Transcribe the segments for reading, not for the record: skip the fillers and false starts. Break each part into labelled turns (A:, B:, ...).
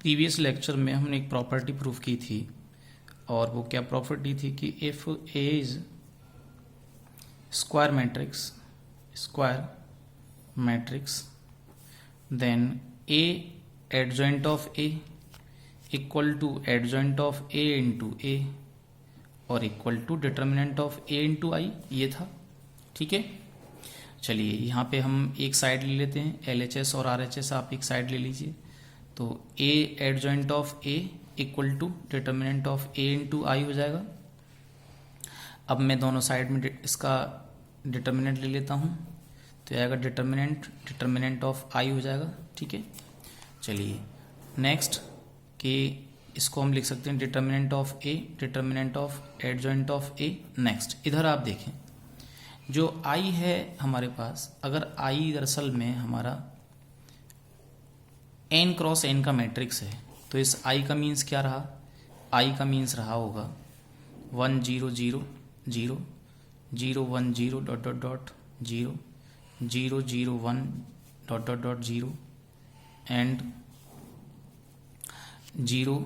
A: Previous lecture में हमने एक प्रॉपर्टी प्रूफ की थी, और वो क्या प्रॉपर्टी थी कि if A is square matrix then A adjoint of A equal to adjoint of A into A और equal to determinant of A into I, ये था। ठीक है, चलिए यहाँ पे हम एक साइड ले लेते हैं, LHS और RHS आप एक साइड ले लीजिए। तो A adjoint of A equal to determinant of A into I हो जाएगा। अब मैं दोनों साइड में इसका डिटर्मिनेंट ले लेता हूँ, तो आएगा डिटर्मिनेंट ऑफ आई हो जाएगा। ठीक है, चलिए नेक्स्ट कि इसको हम लिख सकते हैं determinant of A, determinant of adjoint of A. Next इधर आप देखें, जो आई है हमारे पास, अगर आई दरअसल में हमारा n क्रॉस n का मैट्रिक्स है, तो इस आई का मीन्स क्या रहा? आई का मीन्स रहा होगा 1 0 0 0 0 1 0 dot dot dot 0 0 0 1 dot dot dot 0 and 0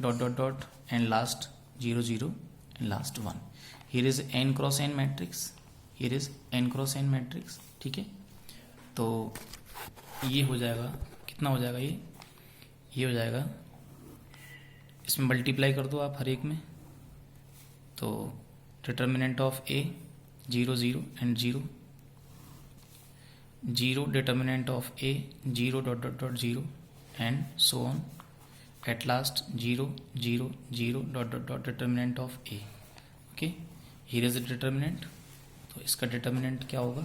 A: dot dot dot and last 0 0 and last 1। Here is n cross n matrix, here is n cross n matrix. ठीक है, तो ये हो जाएगा, कितना हो जाएगा ये हो जाएगा, इसमें मल्टीप्लाई कर दो आप हर एक में। तो determinant of A 0 0 and 0 0 determinant of A 0 dot dot dot 0 and so on at last 0 0 0 dot dot dot determinant of A. Okay, here is the determinant. तो इसका डिटर्मिनेंट क्या होगा?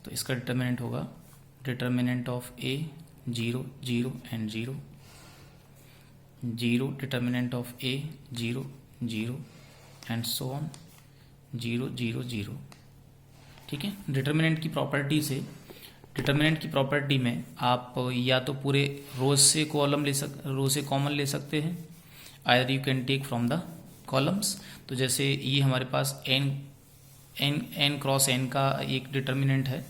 A: तो इसका डिटर्मिनेंट होगा determinant of A 0 0 and 0 0 determinant of A 0 0 and so on 0 0 0। ठीक है, determinant की प्रॉपर्टी से, डिटर्मिनेंट की प्रॉपर्टी में आप या तो पूरे रोज से रो से कॉमन ले सकते हैं, either you can take from the columns. तो जैसे ये हमारे पास n क्रॉस n का एक डिटर्मिनेंट है,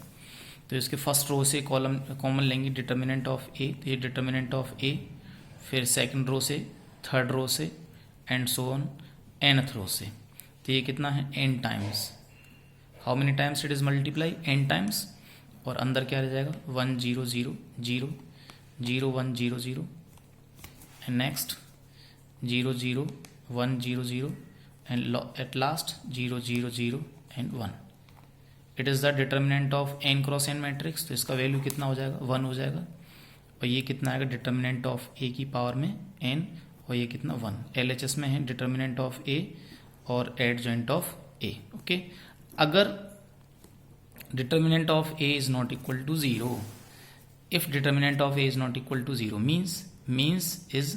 A: तो इसके फर्स्ट रो से कॉमन लेंगे डिटर्मिनेंट ऑफ ए, तो ये डिटर्मिनेंट ऑफ ए, फिर सेकंड रो से, थर्ड रो से एंड सो ऑन nth रो से। तो ये कितना है? n times. How many times it is multiply? n times. और अंदर क्या रह जाएगा? 1 0 0 0 0 1 0 0 and next 0 0 1 0 0 and at last 0 0 0 and 1। It is the determinant of n cross n matrix. तो इसका वैल्यू कितना हो जाएगा? 1 हो जाएगा। और ये कितना आएगा? डिटर्मिनेंट ऑफ a की पावर में n, और ये कितना? 1। LHS में है डिटर्मिनेंट ऑफ a और एडजॉइंट ऑफ a। ओके, अगर determinant of a is not equal to 0, if determinant of a is not equal to 0 means is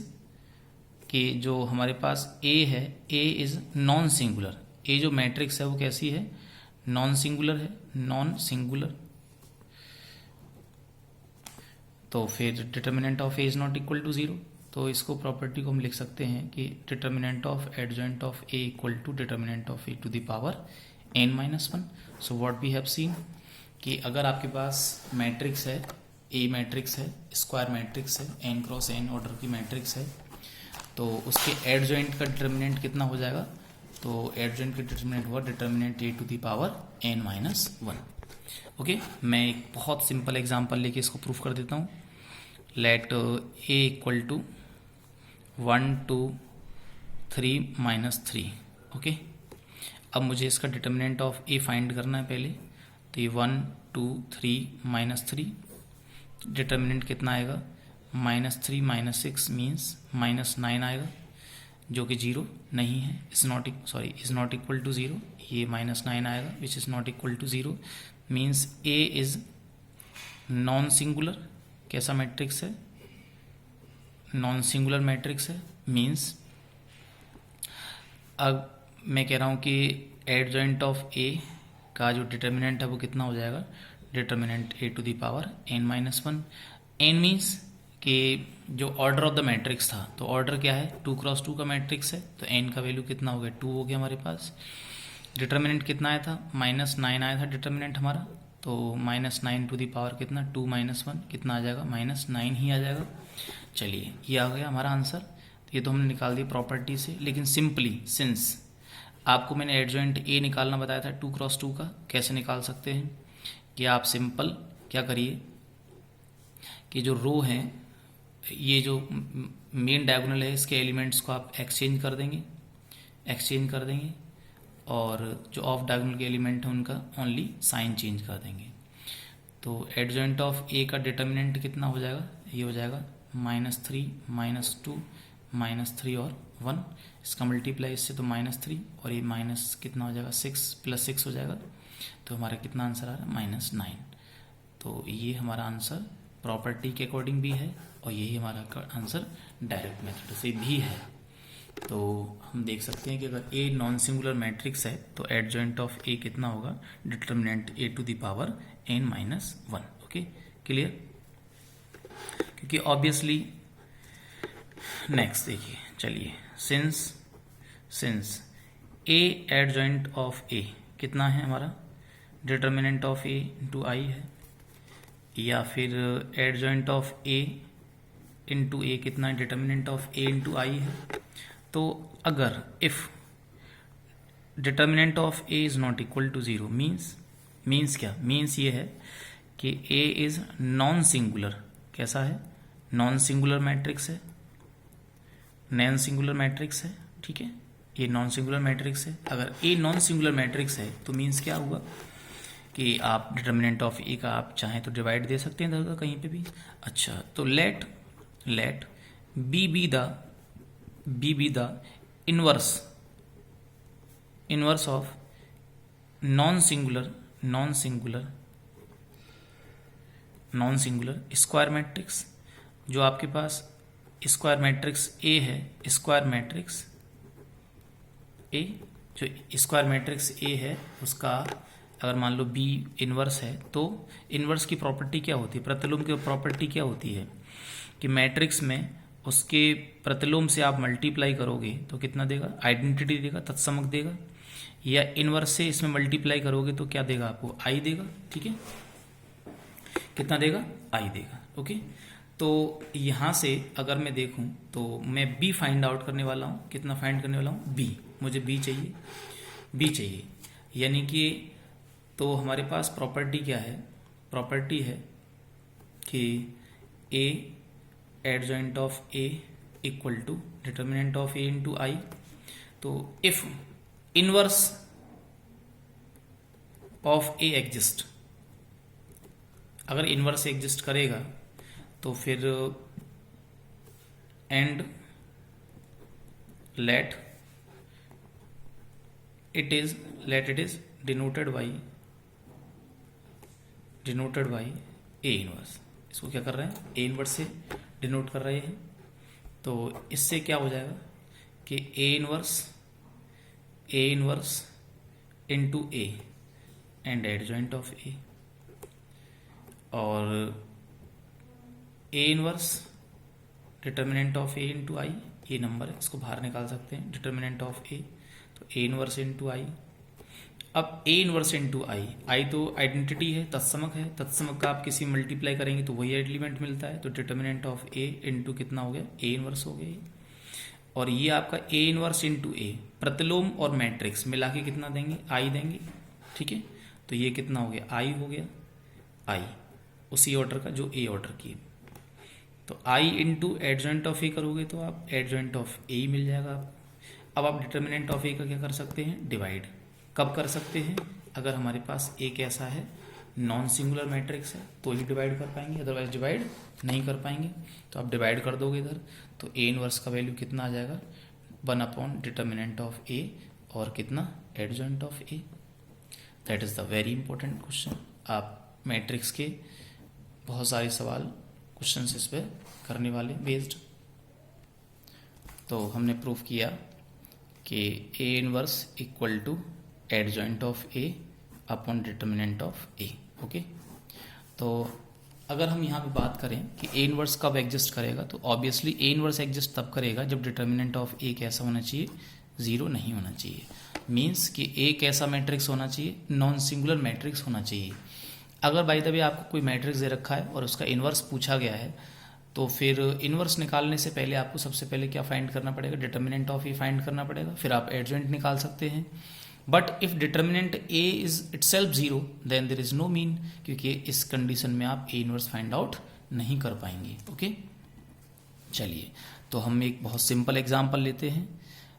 A: कि जो हमारे पास a है, a is non singular. a जो मैट्रिक्स है वो कैसी है? नॉन सिंगुलर है, नॉन सिंगुलर। तो फिर determinant of a is not equal to 0। तो इसको प्रॉपर्टी को हम लिख सकते हैं कि determinant of adjoint of a equal to determinant of a to the power n minus 1। So what we have seen कि अगर आपके पास मैट्रिक्स है, a मैट्रिक्स है, स्क्वायर मैट्रिक्स है, n क्रॉस n ऑर्डर की मैट्रिक्स है, तो उसके एडजॉइंट का डिटर्मिनेंट कितना हो जाएगा? तो एडजॉइंट का डिटर्मिनेंट हुआ determinant a to the power n minus 1। Okay, मैं एक बहुत सिंपल एग्जांपल लेके इसको प्रूफ कर देता हूँ। Let a equal to 1 2 3 minus 3। Okay, अब मुझे इसका डिटर्मिनेंट ऑफ a फाइंड करना है पहले। तो ये 1 2 3 माइनस 3, डिटर्मिनेंट कितना आएगा? -3 माइनस 6 मीन्स -9 आएगा, जो कि 0 नहीं है, इज नॉट इक्वल टू 0। ये -9 आएगा which is not equal to 0, means a is non singular. कैसा मैट्रिक्स है? नॉन सिंगुलर मैट्रिक्स है। मीन्स अब मैं कह रहा हूँ कि एडजॉइंट ऑफ a का जो डिटर्मिनेंट है वो कितना हो जाएगा? Determinant a to the power n minus 1। n means कि जो ऑर्डर ऑफ द मैट्रिक्स था, तो ऑर्डर क्या है? 2 क्रॉस 2 का मैट्रिक्स है, तो n का वैल्यू कितना हो गया? 2 हो गया हमारे पास। डिटर्मिनेंट कितना आया था? -9 आया था डिटर्मिनेंट हमारा, तो -9 टू द पावर कितना 2 - 1 कितना आ जाएगा -9 ही आ जाएगा। चलिए ये आ गया हमारा आंसर। ये तो हमने निकाल दिया प्रॉपर्टी से, लेकिन सिंपली सिंस आपको मैंने एडजॉइंट ए निकालना बताया था 2 क्रॉस 2 का, कैसे निकाल सकते हैं कि आप सिंपल क्या करिए कि जो रो है, ये जो मेन डायगोनल है, इसके एलिमेंट्स को आप एक्सचेंज कर देंगे और जो ऑफ डायगोनल के एलिमेंट है उनका ओनली साइन चेंज कर देंगे। तो एडजॉइंट ऑफ ए का डिटर्मिनेंट कितना हो जाएगा, ये हो जाएगा -3 -2 -3 और 1, इसका मल्टीप्लाई इससे तो -3 और ये माइनस कितना हो जाएगा 6 + 6 हो जाएगा। तो हमारा कितना आंसर आ रहा है -9। तो ये हमारा आंसर प्रॉपर्टी के अकॉर्डिंग भी है और यही हमारा आंसर डायरेक्ट मेथड से भी है। तो हम देख सकते हैं कि अगर ए नॉन सिंगुलर मैट्रिक्स है तो एडजॉइंट ऑफ ए कितना होगा, determinant a to the power n-1। Okay, clear? क्योंकि ऑब्वियसली नेक्स्ट देखिए, चलिए since a adjoint of a कितना है हमारा, determinant of a into I है, या फिर adjoint of a into a कितना है, determinant of a into I है। तो अगर if determinant of a is not equal to 0 means क्या, मीन्स ये है कि a इज नॉन सिंगुलर। कैसा है, नॉन सिंगुलर मैट्रिक्स है, नॉन सिंगुलर मैट्रिक्स है, ठीक है, ये नॉन सिंगुलर मैट्रिक्स है। अगर a नॉन सिंगुलर मैट्रिक्स है तो मीन्स क्या हुआ कि आप डिटर्मिनेंट ऑफ a का आप चाहें तो डिवाइड दे सकते हैं इधर का कहीं पे भी। अच्छा, तो let b be the inverse of non singular square matrix. जो आपके पास स्क्वायर मैट्रिक्स ए है, स्क्वायर मैट्रिक्स ए, जो स्क्वायर मैट्रिक्स ए है उसका अगर मान लो बी इनवर्स है, तो इनवर्स की प्रॉपर्टी क्या होती है, प्रतिलोम की प्रॉपर्टी क्या होती है कि मैट्रिक्स में उसके प्रतिलोम से आप मल्टीप्लाई करोगे तो कितना देगा, आइडेंटिटी देगा, तत्समक देगा, या इनवर्स से इसमें मल्टीप्लाई करोगे तो क्या देगा आपको, आई देगा। ठीक है, कितना देगा, आई देगा। ओके, तो यहाँ से अगर मैं देखूँ तो मैं बी फाइंड आउट करने वाला हूँ। कितना फाइंड करने वाला हूँ, बी, मुझे बी चाहिए, यानी कि तो हमारे पास प्रॉपर्टी क्या है, प्रॉपर्टी है कि A adjoint of A equal to determinant of A into I. तो if inverse of A exist, अगर इनवर्स एग्जिस्ट करेगा तो फिर and let it is denoted by A inverse. इसको क्या कर रहे हैं, ए इनवर्स से डिनोट कर रहे हैं। तो इससे क्या हो जाएगा कि A inverse into A and adjoint of A, और A inverse determinant of A into I, ये नंबर है, इसको बाहर निकाल सकते हैं, डिटर्मिनेंट ऑफ ए, तो ए इनवर्स इंटू आई। अब ए इनवर्स इंटू आई तो आइडेंटिटी है, तत्समक है, तत्समक का आप किसी मल्टीप्लाई करेंगे तो वही एलिमेंट मिलता है। तो डिटर्मिनेंट ऑफ ए इंटू कितना हो गया, ए इनवर्स हो गया। और ये आपका ए इनवर्स इंटू ए, प्रतिलोम और मैट्रिक्स मिला के कितना देंगे, आई देंगे। ठीक है, तो ये कितना हो गया, आई हो गया, आई उसी ऑर्डर का जो ए ऑर्डर की। तो आई इंटू एडजॉइंट ऑफ ए करोगे तो आप एडजॉइंट ऑफ ए ही मिल जाएगा आपको। अब आप डिटर्मिनेंट ऑफ ए का क्या कर सकते हैं, डिवाइड। कब कर सकते हैं, अगर हमारे पास ए कैसा है, नॉन सिंगुलर मैट्रिक्स है तो ही डिवाइड कर पाएंगे, अदरवाइज डिवाइड नहीं कर पाएंगे। तो आप डिवाइड कर दोगे इधर, तो ए इनवर्स का वैल्यू कितना आ जाएगा, 1 डिटर्मिनेंट ऑफ ए और कितना, adjoint of A. That is the very important question. आप मैट्रिक्स के बहुत सारे सवाल क्वेश्चन इस पर करने वाले बेस्ड। तो हमने प्रूफ किया कि A inverse equal to adjoint of A upon determinant of A. Okay, तो अगर हम यहाँ पे बात करें कि ए इनवर्स कब एग्जिस्ट करेगा, तो ऑब्वियसली ए इनवर्स एग्जिस्ट तब करेगा जब डिटर्मिनेंट ऑफ ए कैसा होना चाहिए, 0 नहीं होना चाहिए। मीन्स कि ए कैसा मैट्रिक्स होना चाहिए, नॉन सिंगुलर मैट्रिक्स होना चाहिए। अगर बाय द वे आपको कोई मैट्रिक्स दे रखा है और उसका इन्वर्स पूछा गया है, तो फिर इन्वर्स निकालने से पहले आपको सबसे पहले क्या फाइंड करना पड़ेगा, डिटर्मिनेंट ऑफ ए फाइंड करना पड़ेगा, फिर आप एडजॉइंट निकाल सकते हैं। But if determinant A is itself zero then there is no mean, क्योंकि इस कंडीशन में आप ए इन्वर्स फाइंड आउट नहीं कर पाएंगे। ओके, चलिए तो हम एक बहुत सिंपल एग्जांपल लेते हैं।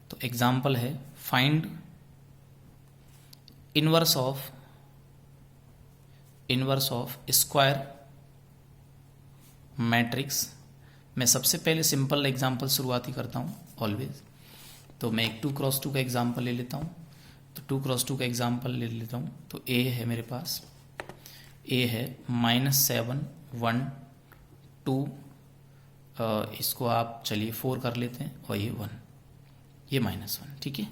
A: तो एग्जांपल है find inverse of square matrix. मैं सबसे पहले सिंपल एग्जांपल शुरुआती करता हूँ ऑलवेज। तो मैं एक 2x2 का एग्जांपल ले लेता हूँ। तो 2x2 का एग्जांपल ले लेता हूँ। तो a है मेरे पास, a है -7 1 2, इसको आप चलिए 4 कर लेते हैं, और ये 1, ये -1, ठीक है।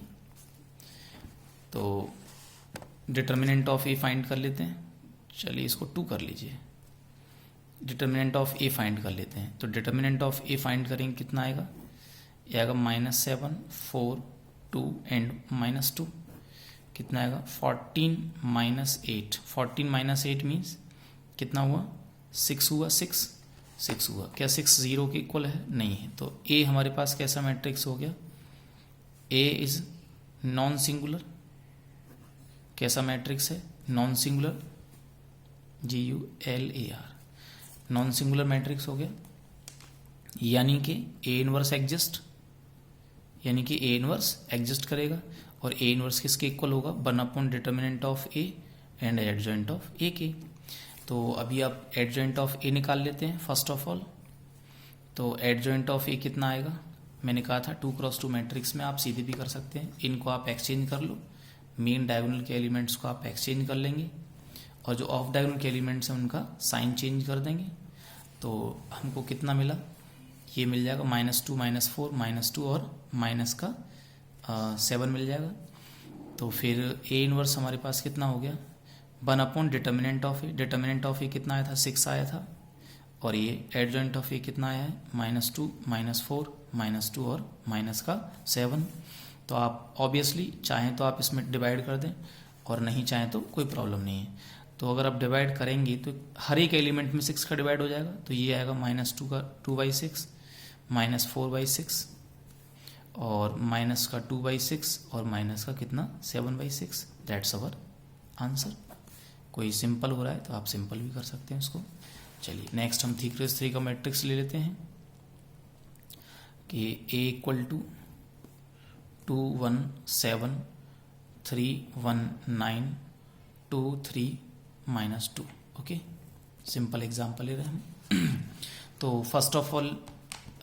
A: तो डिटर्मिनेंट ऑफ ए फाइंड कर लेते हैं। चलिए इसको 2 कर लीजिए। डिटर्मिनेंट ऑफ ए फाइंड कर लेते हैं। तो डिटर्मिनेंट ऑफ ए फाइंड करेंगे, कितना आएगा, ये आएगा -7 4 2 एंड -2, कितना आएगा 14 -8। 14 -8 मीन्स कितना हुआ, 6 हुआ, 6 हुआ। क्या 6 0 के इक्वल है, नहीं है। तो ए हमारे पास कैसा मैट्रिक्स हो गया, ए इज नॉन सिंगुलर। कैसा मैट्रिक्स है, non singular, GULAR, non singular matrix हो गया। यानी कि ए इनवर्स एग्जिस्ट, यानी कि ए इनवर्स एग्जिस्ट करेगा। और ए इनवर्स किसके इक्वल होगा, 1 determinant of A and adjoint of A के। तो अभी आप एडजॉइंट ऑफ ए निकाल लेते हैं फर्स्ट ऑफ ऑल। तो एडजॉइंट ऑफ ए कितना आएगा, मैंने कहा था 2x2 मैट्रिक्स में आप सीधे भी कर सकते हैं। इनको आप एक्सचेंज कर लो, मेन डायगोनल के एलिमेंट्स को आप एक्सचेंज कर लेंगे, और जो ऑफ डायगोनल के एलिमेंट्स हैं उनका साइन चेंज कर देंगे। तो हमको कितना मिला, ये मिल जाएगा -2 -4 -2 और माइनस का 7 मिल जाएगा। तो फिर ए इनवर्स हमारे पास कितना हो गया, 1 determinant of A. Determinant of A कितना आया था, 6 आया था। और ये एडजॉइंट ऑफ ए कितना आया है, -2 -4 -2 और माइनस का 7। तो आप ऑब्वियसली चाहें तो आप इसमें डिवाइड कर दें, और नहीं चाहें तो कोई प्रॉब्लम नहीं है। तो अगर आप डिवाइड करेंगे तो हर एक एलिमेंट में 6 का डिवाइड हो जाएगा। तो ये आएगा -2 का 2/6, -4/6, और माइनस का 2/6, और माइनस का कितना 7/6। That's our answer. कोई सिंपल हो रहा है तो आप सिंपल भी कर सकते हैं उसको। चलिए नेक्स्ट हम 3x3 का मैट्रिक्स ले लेते हैं कि A equal to 2 1 7 3 1 9 2 3 -2। Okay, simple example ले रहे हैं हम। तो फर्स्ट ऑफ ऑल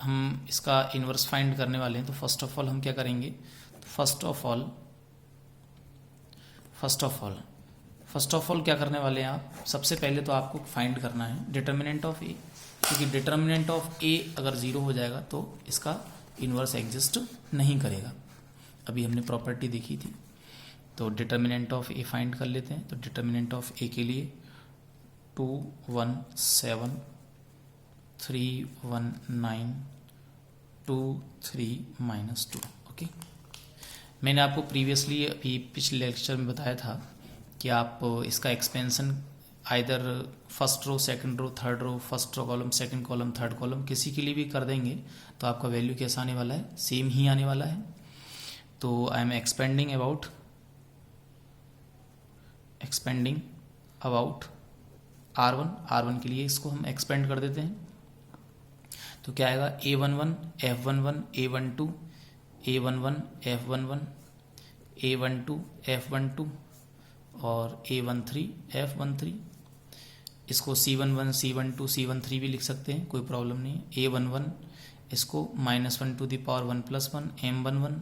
A: हम इसका इन्वर्स फाइंड करने वाले हैं। तो फर्स्ट ऑफ ऑल हम क्या करेंगे, फर्स्ट ऑफ ऑल क्या करने वाले हैं आप, सबसे पहले तो आपको फाइंड करना है डिटर्मिनेंट ऑफ ए, क्योंकि डिटर्मिनेंट ऑफ ए अगर 0 हो जाएगा तो इसका इन्वर्स एग्जिस्ट नहीं करेगा। अभी हमने प्रॉपर्टी देखी थी। तो डिटर्मिनेंट ऑफ ए फाइंड कर लेते हैं। तो डिटर्मिनेंट ऑफ ए के लिए 2 1 7 3 1 9 2 3 -2। ओके, मैंने आपको प्रीवियसली अभी पिछले लेक्चर में बताया था कि आप इसका expansion either first row second row third row, first row column second column third column, किसी के लिए भी कर देंगे तो आपका वैल्यू कैसा आने वाला है, सेम ही आने वाला है। तो I am expanding about R1 के लिए इसको हम एक्सपेंड कर देते हैं। तो क्या आएगा, A11 F11 A12 A11 F11 A12 F12 और A13 F13। इसको C11 C12 C13 भी लिख सकते हैं, कोई प्रॉब्लम नहीं है। A11 इसको -1 to the power 1 + 1 M11,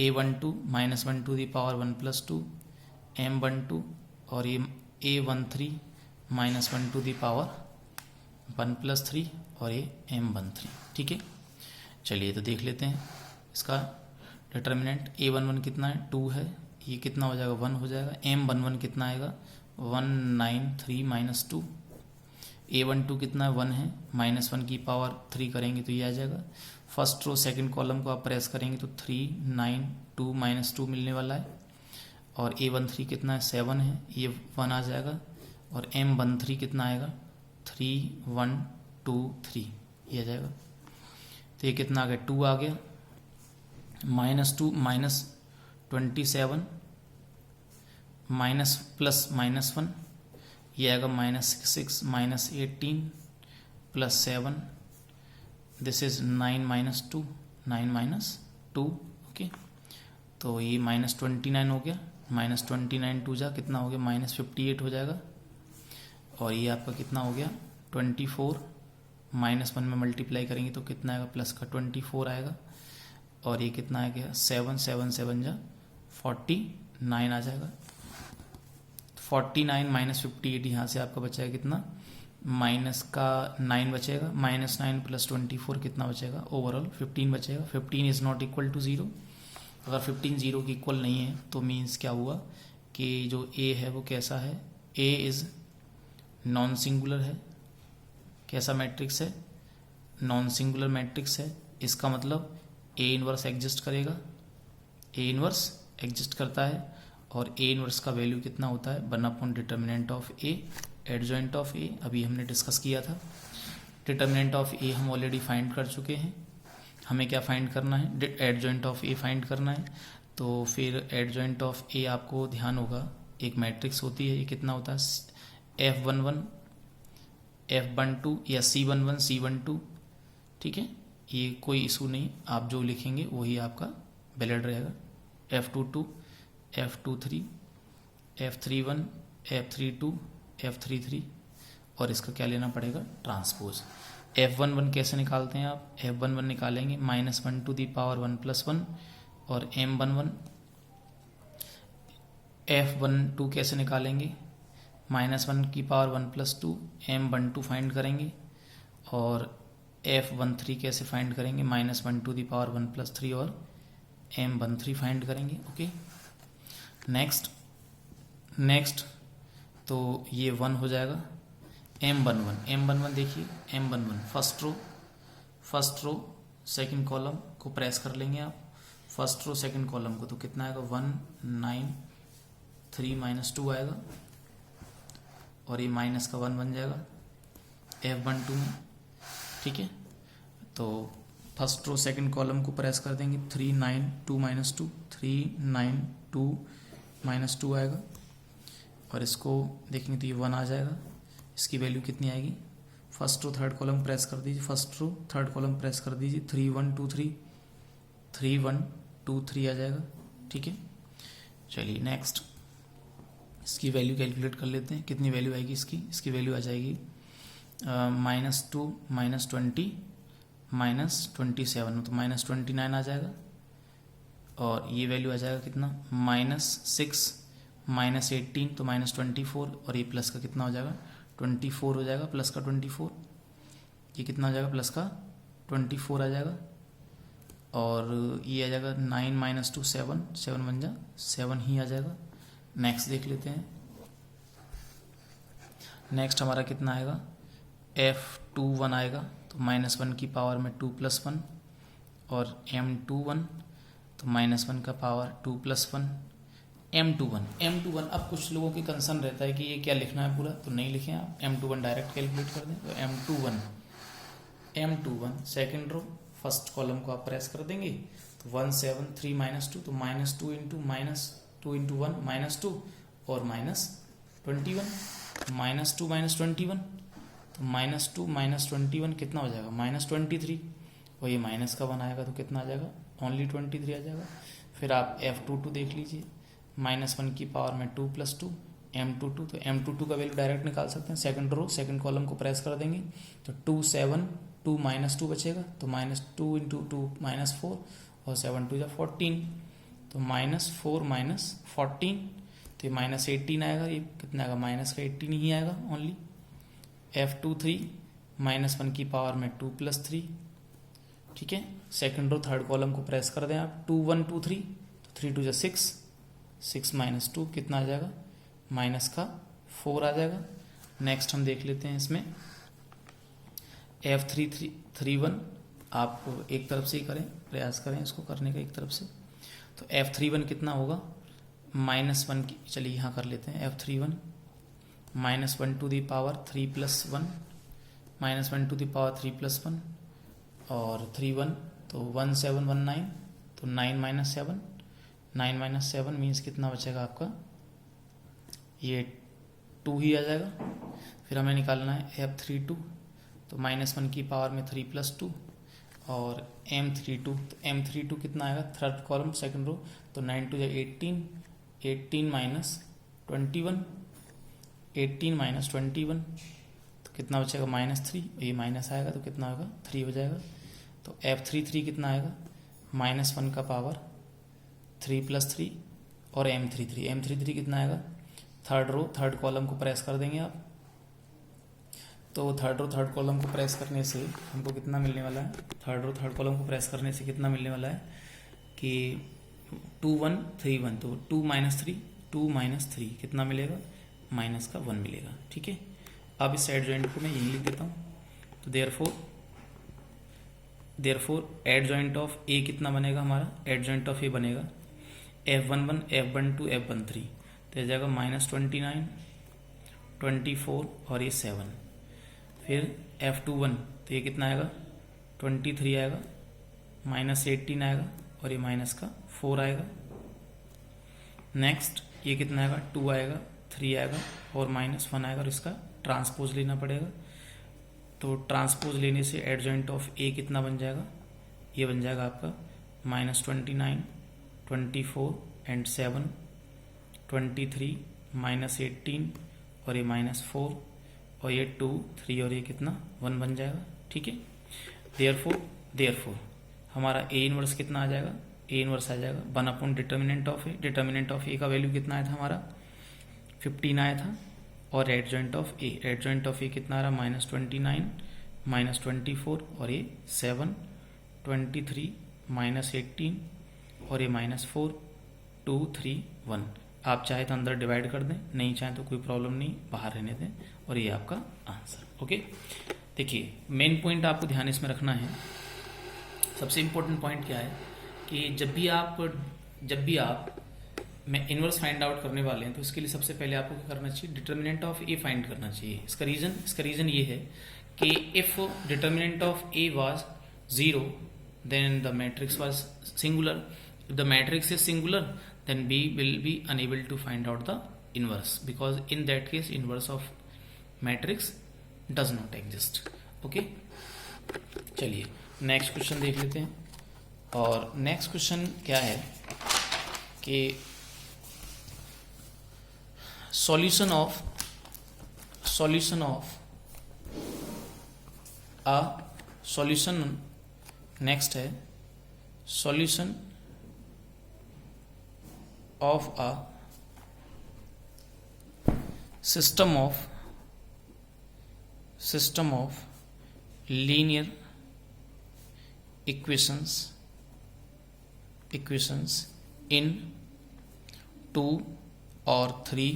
A: A12 -1 to the power 1 + 2 M12, और ये A13 -1 टू द पावर 1 + 3 और ये M13। ठीक है, चलिए तो देख लेते हैं इसका डिटर्मिनेंट। A11 कितना है, 2 है, ये कितना हो जाएगा, 1 हो जाएगा। M11 कितना आएगा, 193 -2। A12 कितना है, 1 है, -1 की पावर 3 करेंगे तो ये आ जाएगा। फर्स्ट रो सेकंड कॉलम को आप प्रेस करेंगे तो 3 9 2 -2 मिलने वाला है। और A13 कितना है, 7 है, ये 1 आ जाएगा। और M13 कितना आएगा 3 1 2 3 ये आ जाएगा। तो ये कितना आ गया 2 आ गया, -2 -27 माइनस प्लस -1 ये आएगा -6 -18 प्लस 7 दिस इज 9 -2 9 -2 ओके। तो ये -29 हो गया, -29 2 जा कितना हो गया -58 हो जाएगा। और ये आपका कितना हो गया 24 -1 में मल्टीप्लाई करेंगे तो कितना आएगा प्लस का 24 आएगा। और ये कितना आ गया 7 7 7 जा 49 आ जाएगा। 49 -58 यहाँ से आपका बचेगा कितना माइनस का 9 बचेगा, -9 + 24 कितना बचेगा ओवरऑल 15 बचेगा। 15 इज़ नॉट इक्वल टू 0। अगर 15 0 के इक्वल नहीं है तो मीन्स क्या हुआ कि जो A है वो कैसा है, A इज़ नॉन सिंगुलर है। कैसा मैट्रिक्स है, नॉन सिंगुलर मैट्रिक्स है। इसका मतलब A इनवर्स एग्जिस्ट करेगा, A इनवर्स एग्जिस्ट करता है। और A इनवर्स का वैल्यू कितना होता है 1 determinant of A adjoint of A। अभी हमने डिस्कस किया था। डिटर्मिनेंट ऑफ A हम ऑलरेडी फाइंड कर चुके हैं। हमें क्या फाइंड करना है एडजॉइंट ऑफ A फाइंड करना है। तो फिर एडजॉइंट ऑफ A आपको ध्यान होगा एक मैट्रिक्स होती है, ये कितना होता है F11 F12 या C11 C12 ठीक है। ये कोई इशू नहीं, आप जो लिखेंगे वही आपका वैलिड रहेगा। F22 F23 F31 F32 F33 और इसका क्या लेना पड़ेगा ट्रांसपोज। F11 कैसे निकालते हैं आप, F11 निकालेंगे -1 to the power 1 + 1 और M11 F12 कैसे निकालेंगे -1 की पावर 1 + 2 M12 फाइंड करेंगे। और F13 कैसे फाइंड करेंगे -1 to the power 1 + 3 और M13 फाइंड करेंगे ओके। नेक्स्ट तो ये 1 हो जाएगा। M11 देखिए M11 first row second column को प्रेस कर लेंगे आप, फर्स्ट रो सेकंड कॉलम को, तो कितना आएगा 1 9 3 -2 आएगा। और ये माइनस का 1 बन जाएगा F12 में ठीक है। तो फर्स्ट रो सेकंड कॉलम को प्रेस कर देंगे 3 9 2 -2 3 9 2 -2 आएगा। और इसको देखेंगे तो ये 1 आ जाएगा। इसकी वैल्यू कितनी आएगी, first row third column press कर दीजिए, first row third column press कर दीजिए 3 1 2 3 3 1 2 3 आ जाएगा ठीक है। चलिए नेक्स्ट इसकी वैल्यू कैलकुलेट कर लेते हैं, कितनी वैल्यू आएगी इसकी वैल्यू आ जाएगी -2 -20 -27 तो -29 आ जाएगा। और ये वैल्यू आ जाएगा कितना -6 -18 तो -24 और ये प्लस का कितना हो जाएगा 24 हो जाएगा, प्लस का 24 ये कितना हो जाएगा प्लस का 24 आ जाएगा। और ये आ जाएगा 9 - 2 7 बन जा 7 ही आ जाएगा। नेक्स्ट देख लेते हैं। नेक्स्ट हमारा कितना आएगा F21 आएगा तो -1 की पावर में 2 + 1 और M21 तो -1 का पावर 2 + 1 M21 अब कुछ लोगों की कंसर्न रहता है कि ये क्या लिखना है पूरा, तो नहीं लिखें आप, M21 डायरेक्ट कैलकुलेट कर दें। तो M21 second row first column को आप प्रेस कर देंगे तो 1 7 3 -2 तो -2 × -2 × 1 -2 और -21 -2 -21 तो -2 -21 कितना हो जाएगा -23 और ये माइनस का 1 आएगा तो कितना आ जाएगा ओनली 23 आ जाएगा। फिर आप F22 देख लीजिए -1 की पावर में 2 + 2 M22 तो M22 का वैल्यू डायरेक्ट निकाल सकते हैं। सेकंड रो सेकंड कॉलम को प्रेस कर देंगे तो 2 7 2 -2 बचेगा तो -2 × 2 -4 और 7 2 14 तो -4 -14 तो ये -18 आएगा। ये कितना आएगा माइनस का 18 ही आएगा ओनली। F23 -1 की पावर में 2 + 3 ठीक है। सेकंड रो थर्ड कॉलम को प्रेस कर दें आप 2 1 2 3 तो 3 2 6 6 -2 कितना आ जाएगा माइनस का 4 आ जाएगा। नेक्स्ट हम देख लेते हैं इसमें F31 आप एक तरफ से ही करें, प्रयास करें इसको करने का एक तरफ से। तो F31 कितना होगा -1 की, चलिए यहाँ कर लेते हैं F31 -1 to the power 3 plus 1, -1 to the power 3 plus 1 और 3 1, तो 1 7 1 9, तो 9 माइनस 7, 9 माइनस 7 मीन्स कितना बचेगा आपका, ये 2 ही आ जाएगा। फिर हमें निकालना है F32, तो -1 की पावर में 3 प्लस 2 और M32, तो M32 कितना आएगा, थर्ड कॉलम सेकंड रो, तो 9 टू 18, 18 माइनस 21, 18 माइनस 21, तो कितना बचेगा -3, ये माइनस आएगा तो कितना होगा 3 हो जाएगा। तो F33 कितना आएगा, -1 का पावर 3 प्लस 3 और M33 कितना आएगा, थर्ड रो थर्ड कॉलम को प्रेस कर देंगे आप, तो थर्ड रो थर्ड कॉलम को प्रेस करने से हमको कितना मिलने वाला है, थर्ड रो थर्ड कॉलम को प्रेस करने से कितना मिलने वाला है कि 2 1 3 1, तो 2 माइनस 3, 2 माइनस 3 कितना मिलेगा, माइनस का 1 मिलेगा। ठीक है, अब इस साइड जॉइंट को मैं यहीं लिख देता हूँ, तो therefore add joint of A कितना बनेगा हमारा, एड जॉइंट ऑफ ए बनेगा F11 F12 F13, तो हो जाएगा -29 24 और ये 7, फिर F21 तो ये कितना आएगा 23 आएगा, -18 आएगा और ये माइनस का 4 आएगा। नेक्स्ट ये कितना आएगा, 2 आएगा, 3 आएगा और -1 आएगा और इसका ट्रांसपोज लेना पड़ेगा। तो ट्रांसपोज लेने से एडजॉइंट ऑफ ए कितना बन जाएगा, ये बन जाएगा आपका -29 24 एंड 7 23 -18 और ये -4 और ये 2 3 और ये कितना 1 बन जाएगा। ठीक है, देयरफॉर हमारा ए इनवर्स कितना आ जाएगा, ए इनवर्स आ जाएगा 1 upon determinant of A. Determinant of A का वैल्यू कितना आया था हमारा 15 आया था, और एडजॉइंट ऑफ ए कितना आ रहा -29 -24 और ये 7 23 -18 और ये -4 2 3 1। आप चाहे तो अंदर डिवाइड कर दें, नहीं चाहे तो कोई प्रॉब्लम नहीं, बाहर रहने दें, और ये आपका आंसर। ओके, देखिए मेन पॉइंट आपको ध्यान इसमें रखना है, सबसे इम्पोर्टेंट पॉइंट क्या है कि जब भी आप मैं इनवर्स फाइंड आउट करने वाले हैं तो इसके लिए सबसे पहले आपको क्या करना चाहिए, डिटर्मिनेंट ऑफ ए फाइंड करना चाहिए। इसका रीजन ये है कि if determinant of A was 0 then the matrix was singular, if the matrix is singular then we will be unable to find out the inverse, because in that case inverse of matrix does not exist. okay, चलिए next question देख लेते हैं। और next question क्या है कि solution next है solution of a system of linear equations in 2 or 3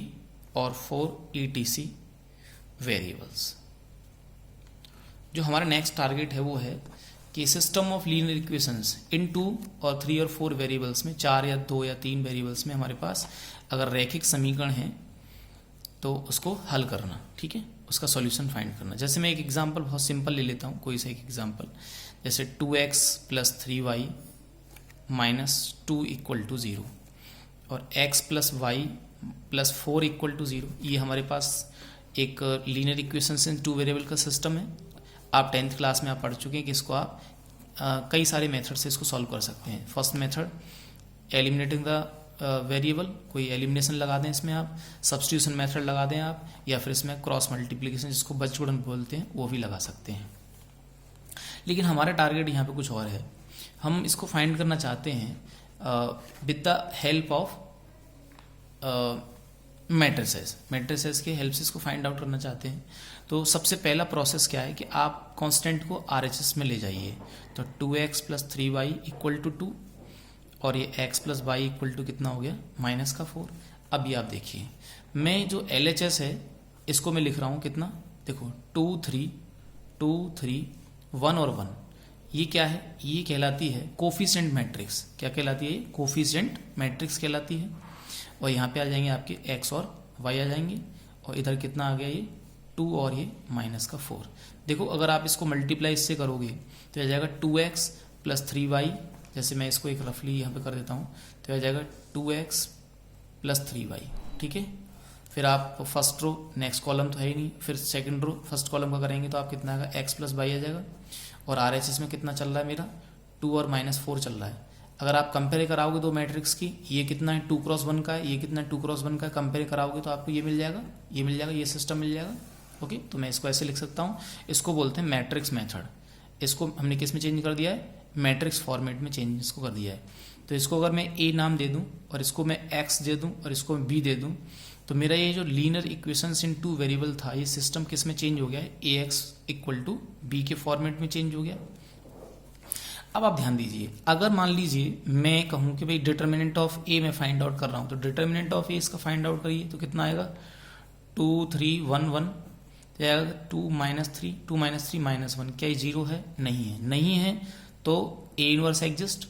A: or 4 etc variables. जो हमारा नेक्स्ट टारगेट है वो है कि सिस्टम ऑफ लीनियर इक्वेशंस इन 2 और 3 और 4 वेरिएबल्स में, 4 या 2 या 3 वेरिएबल्स में हमारे पास अगर रैखिक समीकरण है तो उसको हल करना। ठीक है, उसका सॉल्यूशन फाइंड करना। जैसे मैं एक एग्जांपल बहुत सिंपल ले लेता हूँ, कोई सा एक एग्जांपल, जैसे 2x + 3y - 2 = 0 और x + y + 4 = 0। ये हमारे पास एक लीनियर इक्वेशंस इन 2 वेरिएबल का सिस्टम है। आप 10th क्लास में आप पढ़ चुके हैं कि इसको आप कई सारे मेथड से इसको सॉल्व कर सकते हैं। First method eliminating the variable, कोई एलिमिनेशन लगा दें इसमें आप, सब्स्टिट्यूशन मेथड लगा दें आप, या फिर इसमें क्रॉस मल्टीप्लिकेशन जिसको बचगुणन बोलते हैं वो भी लगा सकते हैं। लेकिन हमारा टारगेट यहाँ पे कुछ और है, हम इसको फाइंड करना चाहते हैं with the help of matrices के हेल्प से इसको फाइंड आउट करना चाहते हैं। तो सबसे पहला प्रोसेस क्या है कि आप कांस्टेंट को RHS में ले जाइए। तो 2x + 3y = 2 और ये x + y = कितना हो गया -4। अब ये आप देखिए, मैं जो LHS है इसको मैं लिख रहा हूँ कितना, देखो 2 3 1 और 1, ये क्या है, ये कहलाती है कोफिशिएंट मैट्रिक्स। क्या कहलाती है, कोफिशिएंट मैट्रिक्स कहलाती है। और यहाँ पे आ जाएंगे आपके x और y आ जाएंगे, और इधर कितना आ गया ये 2 और ये माइनस का 4। देखो अगर आप इसको मल्टीप्लाई इससे करोगे तो आ जाएगा 2x प्लस 3y, जैसे मैं इसको एक रफली यहाँ पे कर देता हूँ, तो आ जाएगा 2x प्लस 3y। ठीक है, फिर आप फर्स्ट रो, नेक्स्ट कॉलम तो है ही नहीं, फिर सेकंड रो फर्स्ट कॉलम का करेंगे तो आप कितना आएगा x प्लस वाई आ जाएगा। और RHS में कितना चल रहा है मेरा 2 और -4 चल रहा है। अगर आप कंपेयर कराओगे दो मैट्रिक्स की, ये कितना है 2x1 का है, ये कितना है 2x1 का है, कंपेयर कराओगे तो आपको ये मिल जाएगा, ये मिल जाएगा, ये सिस्टम मिल जाएगा। ओके, तो मैं इसको ऐसे लिख सकता हूँ, इसको बोलते हैं मैट्रिक्स मेथड। इसको हमने किस में चेंज कर दिया है, मैट्रिक्स फॉर्मेट में चेंज इसको कर दिया है। तो इसको अगर मैं ए नाम दे दूँ और इसको मैं एक्स दे दूँ और इसको मैं बी दे दूँ, तो मेरा ये जो लीनियर इक्वेशंस इन 2 वेरिएबल था, ये सिस्टम किस में चेंज हो गया है, ए एक्स इक्वल टू बी के फॉर्मेट में चेंज हो गया। अब आप ध्यान दीजिए, अगर मान लीजिए मैं कहूँ कि भाई डिटर्मिनेंट ऑफ ए मैं फाइंड आउट कर रहा हूँ, तो डिटर्मिनेंट ऑफ ए इसका फाइंड आउट करिए तो कितना आएगा 2 3 1 1, तो आएगा 2 -3 2 -3 -1। क्या ये 0 है? नहीं है। नहीं है तो ए इनवर्स एग्जिस्ट,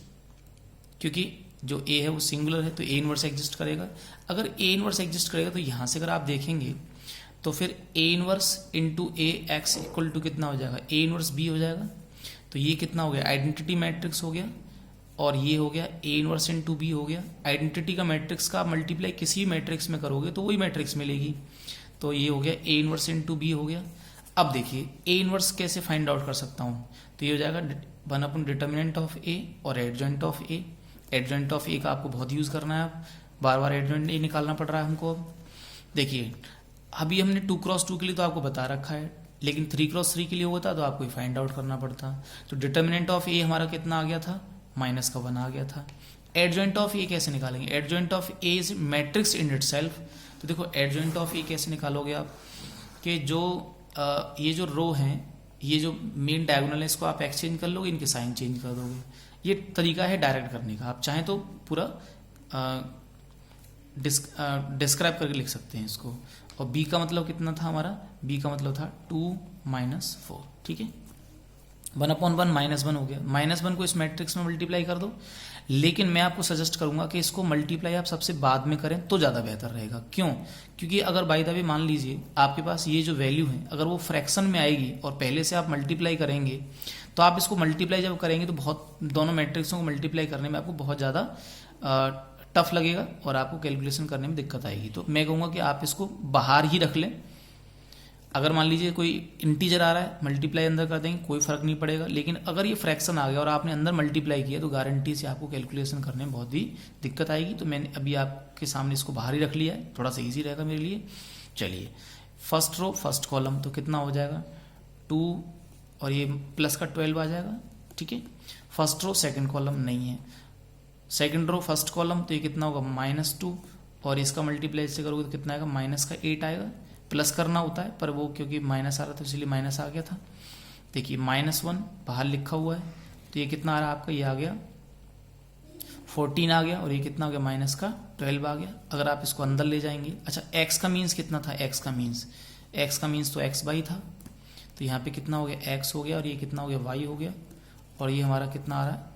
A: क्योंकि जो ए है वो सिंगुलर है तो ए इनवर्स एग्जिस्ट करेगा। अगर ए इनवर्स एग्जिस्ट करेगा तो यहाँ से अगर आप देखेंगे तो फिर A inverse into A X equal to कितना हो जाएगा, ए इनवर्स बी हो जाएगा। तो ये कितना हो गया, आइडेंटिटी मैट्रिक्स हो गया, और ये हो गया ए इनवर्स इंटू बी हो गया। आइडेंटिटी का मैट्रिक्स का मल्टीप्लाई किसी भी मैट्रिक्स में करोगे तो वही मैट्रिक्स मिलेगी। तो ये हो गया ए इनवर्स इंटू बी हो गया। अब देखिए ए इनवर्स कैसे फाइंड आउट कर सकता हूँ, तो ये हो जाएगा 1 डिटर्मिनेंट ऑफ ए और adjoint of A. Adjoint of A का आपको बहुत यूज़ करना है, आप बार बार एडजॉइंट ए निकालना पड़ रहा है हमको। अब देखिए अभी हमने 2x2 के लिए तो आपको बता रखा है, लेकिन 3x3 के लिए होता तो आपको फाइंड आउट करना पड़ता। तो डिटर्मिनेंट ऑफ ए हमारा कितना आ गया था, -1 आ गया था। एडजॉइंट ऑफ ए कैसे निकालेंगे, adjoint of A is matrix in itself. तो देखो एडजॉइंट ऑफ ए कैसे निकालोगे आप, कि जो ये जो रो हैं, ये जो मेन डायगोनल है, इसको आप एक्सचेंज कर लोगे, इनके साइन चेंज कर दोगे। ये तरीका है डायरेक्ट करने का। आप चाहें तो पूरा डिस्क्राइब करके लिख सकते हैं इसको। और b का मतलब कितना था हमारा, b का मतलब था 2 - 4। ठीक है, 1/1 -1 हो गया। -1 को इस मैट्रिक्स में मल्टीप्लाई कर दो, लेकिन मैं आपको सजेस्ट करूंगा कि इसको मल्टीप्लाई आप सबसे बाद में करें तो ज़्यादा बेहतर रहेगा। क्यों? क्योंकि अगर बाय द वे मान लीजिए आपके पास ये जो वैल्यू है अगर वो फ्रैक्शन में आएगी और पहले से आप मल्टीप्लाई करेंगे, तो आप इसको मल्टीप्लाई जब करेंगे तो बहुत, दोनों मैट्रिक्सों को मल्टीप्लाई करने में आपको बहुत ज़्यादा टफ लगेगा और आपको कैलकुलेशन करने में दिक्कत आएगी। तो मैं कहूँगा कि आप इसको बाहर ही रख लें। अगर मान लीजिए कोई इंटीजर आ रहा है, मल्टीप्लाई अंदर कर देंगे, कोई फर्क नहीं पड़ेगा। लेकिन अगर ये फ्रैक्शन आ गया और आपने अंदर मल्टीप्लाई किया तो गारंटी से आपको कैलकुलेशन करने में बहुत ही दिक्कत आएगी। तो मैंने अभी आपके सामने इसको बाहर ही रख लिया है, थोड़ा सा ईजी रहेगा मेरे लिए। चलिए, फर्स्ट रो फर्स्ट कॉलम तो कितना हो जाएगा 2 और ये प्लस का 12 आ जाएगा। ठीक है, फर्स्ट रो सेकेंड कॉलम नहीं है, सेकेंड रो फर्स्ट कॉलम तो ये कितना होगा -2 और इसका मल्टीप्लाई से करोगे तो कितना आएगा -8 आएगा। प्लस करना होता है पर वो क्योंकि माइनस आ रहा था इसलिए माइनस आ गया था। देखिए -1 बाहर लिखा हुआ है तो ये कितना आ रहा है आपका, ये आ गया 14 आ गया, और ये कितना हो गया -12 आ गया। अगर आप इसको अंदर ले जाएंगे, अच्छा x का मीन्स कितना था, x का मीन्स तो x/y था, तो यहाँ पे कितना हो गया x हो गया और ये कितना हो गया y हो गया, और ये हमारा कितना आ रहा है,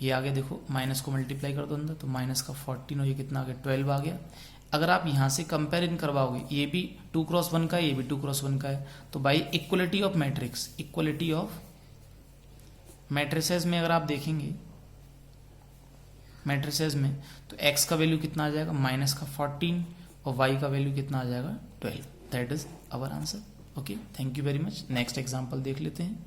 A: ये आ गया। देखो माइनस को मल्टीप्लाई कर दो अंदर तो -14 और ये कितना आ गया 12 आ गया। अगर आप यहाँ से कंपेरिजन करवाओगे, ये भी 2x1 का है, ये भी 2x1 का है, तो by equality of matrix, equality of matrices में अगर आप देखेंगे मैट्रिसेस में, तो x का वैल्यू कितना आ जाएगा -14 और y का वैल्यू कितना आ जाएगा 12। That is our answer. Okay, thank you very much. Next example देख लेते हैं।